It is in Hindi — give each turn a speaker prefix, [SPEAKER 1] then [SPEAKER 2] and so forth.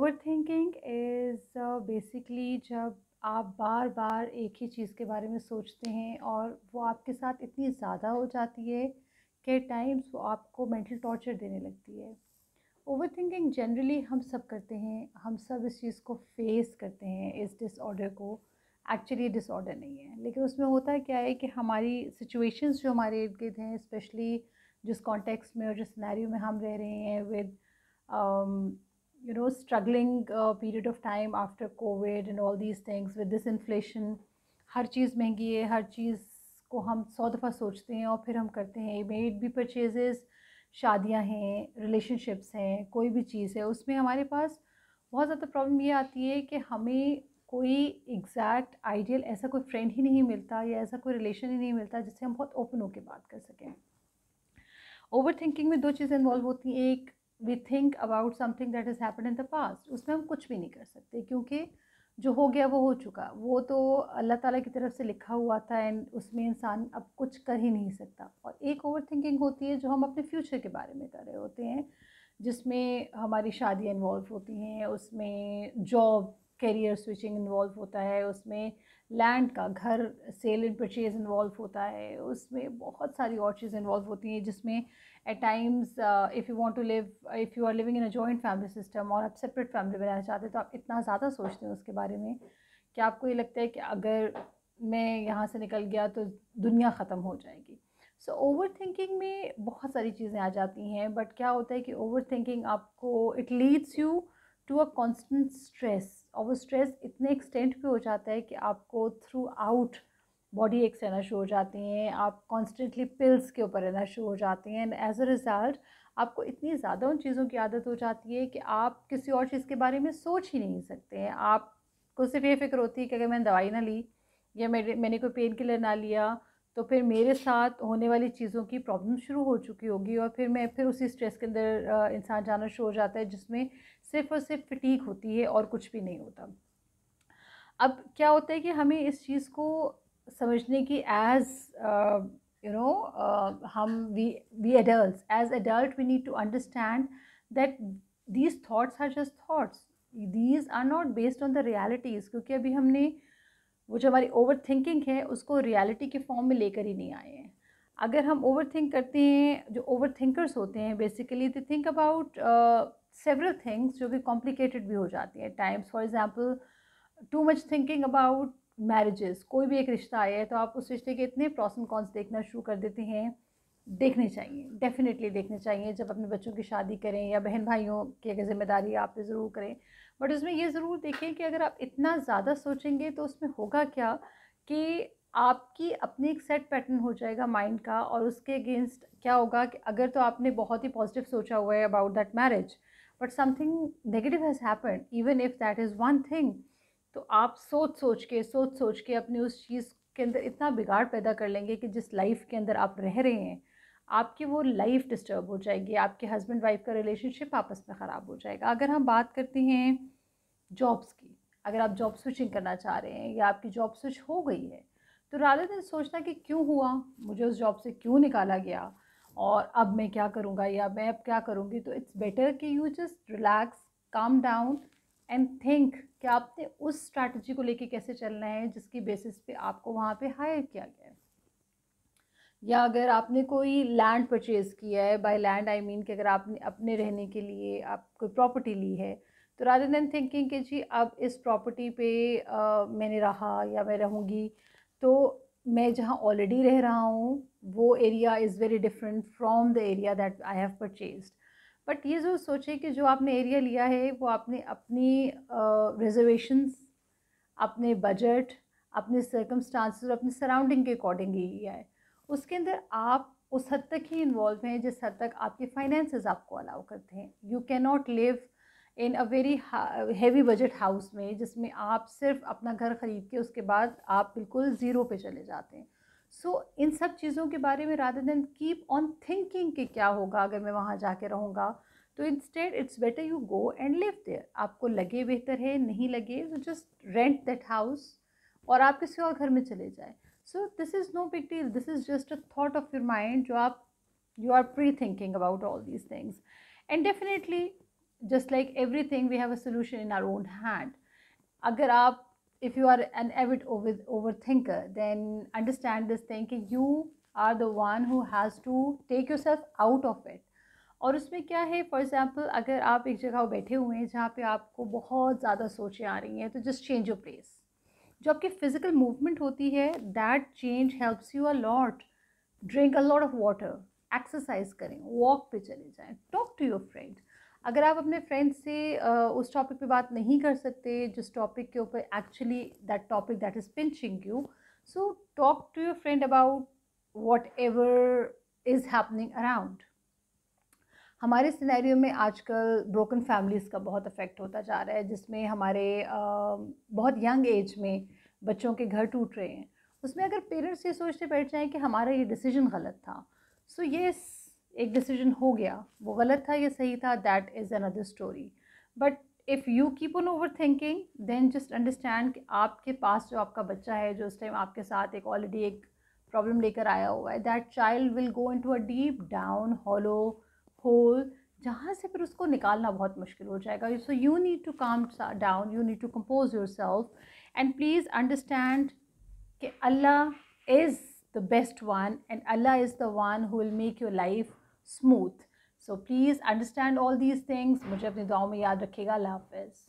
[SPEAKER 1] ओवरथिंकिंग इज़ बेसिकली जब आप बार बार एक ही चीज़ के बारे में सोचते हैं और वो आपके साथ इतनी ज़्यादा हो जाती है कि टाइम्स वो आपको मेंटल टॉर्चर देने लगती है। ओवरथिंकिंग जनरली हम सब करते हैं, हम सब इस चीज़ को फेस करते हैं, इस डिसऑर्डर को। एक्चुअली डिसऑर्डर नहीं है, लेकिन उसमें होता क्या है कि हमारी सिचुएशंस जो हमारे इर्द गिर्द हैं, स्पेशली जिस कॉन्टेक्स्ट में और जिस सिनेरियो में हम रह रहे हैं with struggling period of time after COVID and all these things with this inflation। हर चीज़ महंगी है, हर चीज़ को हम 100 दफ़ा सोचते हैं और फिर हम करते हैं। मे इट बी परचेजेस, शादियां हैं, रिलेशनशिप्स हैं, कोई भी चीज़ है, उसमें हमारे पास बहुत ज़्यादा प्रॉब्लम ये आती है कि हमें कोई एग्जैक्ट आइडियल ऐसा कोई फ्रेंड ही नहीं मिलता या ऐसा कोई रिलेशन ही नहीं मिलता जिससे हम बहुत ओपन होकर बात कर सकें। ओवर थिंकिंग में दो चीज़ें इन्वॉल्व होती हैं। एक, we think about something that is happened in the past, उसमें हम कुछ भी नहीं कर सकते क्योंकि जो हो गया वो हो चुका, वो तो अल्लाह ताला की तरफ से लिखा हुआ था एंड उसमें इंसान अब कुछ कर ही नहीं सकता। और एक ओवर थिंकिंग होती है जो हम अपने फ्यूचर के बारे में कर रहे होते हैं, जिसमें हमारी शादियाँ इन्वॉल्व होती हैं, उसमें जॉब करियर स्विचिंग इन्वॉल्व होता है, उसमें लैंड का घर सेल एंड परचेज इन्वॉल्व होता है, उसमें बहुत सारी और चीज़ें इन्वॉल्व होती हैं जिसमें at times if you want to live, if you are living in a joint family system और आप सेपरेट फैमिली बनाना चाहते हैं, तो आप इतना ज़्यादा सोचते हैं उसके बारे में कि आपको ये लगता है कि अगर मैं यहाँ से निकल गया तो दुनिया ख़त्म हो जाएगी। सो ओवर थिंकिंग में बहुत सारी चीज़ें आ जाती हैं, बट क्या होता है कि ओवर थिंकिंग आपको, it leads you to a constant stress, और वो स्ट्रेस इतने एक्सटेंट पे हो जाता है कि आपको थ्रू आउट बॉडी एक्स रहना शुरू हो जाती हैं, आप कॉन्स्टेंटली पिल्स के ऊपर रहना शुरू हो जाते हैं, एंड एज अ रिज़ल्ट आपको इतनी ज़्यादा उन चीज़ों की आदत हो जाती है कि आप किसी और चीज़ के बारे में सोच ही नहीं सकते हैं। आपको सिर्फ ये फिक्र होती है कि अगर मैंने दवाई ना ली या मैंने कोई पेन किलर ना लिया तो फिर मेरे साथ होने वाली चीज़ों की प्रॉब्लम शुरू हो चुकी होगी, और फिर उसी स्ट्रेस के अंदर इंसान जाना शुरू हो जाता है जिसमें सिर्फ और सिर्फ फटीग होती है और कुछ भी नहीं होता। अब क्या होता है कि हमें इस चीज़ को समझने की एज हम we adults, as adult we need to understand that these thoughts are just thoughts, these are not based on the realities, क्योंकि अभी हमने वो जो हमारी ओवर थिंकिंग है उसको रियलिटी के फॉर्म में लेकर ही नहीं आए हैं। अगर हम ओवर थिंक करते हैं, जो ओवर थिंकर्स होते हैं basically they think about several things जो कि कॉम्प्लिकेटेड भी हो जाती हैं times. For example, too much thinking about marriages, कोई भी एक रिश्ता आया है तो आप उस रिश्ते के इतने प्रॉस एंड कॉन्स देखना शुरू कर देते हैं। देखने चाहिए, डेफिनेटली देखने चाहिए, जब अपने बच्चों की शादी करें या बहन भाइयों की अगर जिम्मेदारी आप पे ज़रूर करें, बट उसमें ये ज़रूर देखें कि अगर आप इतना ज़्यादा सोचेंगे तो उसमें होगा क्या कि आपकी अपनी एक सेट पैटर्न हो जाएगा माइंड का, और उसके अगेंस्ट क्या होगा कि अगर तो आपने बहुत ही पॉजिटिव सोचा हुआ है about that marriage, but something negative has happened, even if that is one thing, तो आप सोच सोच के अपनी उस चीज़ के अंदर इतना बिगाड़ पैदा कर लेंगे कि जिस लाइफ के अंदर आप रह रहे हैं आपकी वो लाइफ डिस्टर्ब हो जाएगी, आपके हस्बैंड वाइफ का रिलेशनशिप आपस में ख़राब हो जाएगा। अगर हम बात करते हैं जॉब्स की, अगर आप जॉब स्विचिंग करना चाह रहे हैं या आपकी जॉब स्विच हो गई है, तो रादर देन सोचना कि क्यों हुआ, मुझे उस जॉब से क्यों निकाला गया और अब मैं क्या करूँगा या मैं अब क्या करूँगी, तो इट्स बेटर कि you just relax, calm down and think कि आपने उस स्ट्रैटेजी को लेके कैसे चलना है जिसकी बेसिस पे आपको वहाँ पे हायर किया गया है। या अगर आपने कोई लैंड परचेज़ किया है, बाय लैंड आई मीन कि अगर आपने अपने रहने के लिए आप कोई प्रॉपर्टी ली है, तो रादर देन थिंकिंग कि जी अब इस प्रॉपर्टी पे मैंने रहा या मैं रहूँगी, तो मैं जहाँ ऑलरेडी रह रहा हूँ वो area is very different from the area that I have purchased. But ये ज़रूर सोचें कि जो आपने एरिया लिया है वो आपने अपनी रिजर्वेशंस, अपने बजट, अपने सर्कमस्टांसेस और अपने सराउंडिंग के अकॉर्डिंग ही लिया है। उसके अंदर आप उस हद तक ही इन्वॉल्व हैं जिस हद तक आपके फाइनेंसेस आपको अलाउ करते हैं। You can not live in a very heavy budget house में जिसमें आप सिर्फ अपना घर ख़रीद के उसके बाद आप बिल्कुल ज़ीरो पे चले जाते हैं। सो इन सब चीज़ों के बारे में rather than keep on thinking कि क्या होगा अगर मैं वहाँ जाके रहूँगा, तो instead it's better you go and live there. आपको लगे बेहतर है, नहीं लगे तो जस्ट रेंट दैट हाउस और आप किसी और घर में चले जाए। So this is no big deal, this is just a thought of your mind जो आप, you are pre thinking about all these things. And definitely just like everything, we have a solution in our own hand. अगर आप, if you are an avid overthinker, then understand this thing कि you are the one who has to take yourself out of it. और उसमें क्या है, फॉर एग्जाम्पल अगर आप एक जगह बैठे हुए हैं जहाँ पे आपको बहुत ज़्यादा सोचें आ रही हैं, तो जस्ट चेंज योर प्लेस. जो आपकी फिजिकल मूवमेंट होती है, that change helps you a lot. Drink a lot of water, exercise करें, वॉक पे चले जाएं, टॉक टू योर फ्रेंड. अगर आप अपने फ्रेंड से उस टॉपिक पे बात नहीं कर सकते जिस टॉपिक के ऊपर actually that topic that is pinching you, so talk to your friend about whatever is happening around. हमारे सिनेरियो में आजकल ब्रोकन फैमिलीज़ का बहुत इफ़ेक्ट होता जा रहा है, जिसमें हमारे बहुत यंग एज में बच्चों के घर टूट रहे हैं. उसमें अगर पेरेंट्स ये सोचते बैठ जाएं कि हमारा ये डिसीजन गलत था, सो ये एक डिसीजन हो गया, वो गलत था या सही था, that is another story. But if you keep on over thinking, then just understand कि आपके पास जो आपका बच्चा है, जो उस टाइम आपके साथ एक ऑलरेडी एक प्रॉब्लम लेकर आया हुआ है, that child will go into a deep down hollow hole, जहाँ से फिर उसको निकालना बहुत मुश्किल हो जाएगा. So you need to calm down, you need to compose yourself, and please understand कि Allah is the best one, and Allah is the one who will make your life smooth. So please understand all these things. मुझे अपनी दुआओं में याद रखिएगा. अल्लाह हाफ़िज़.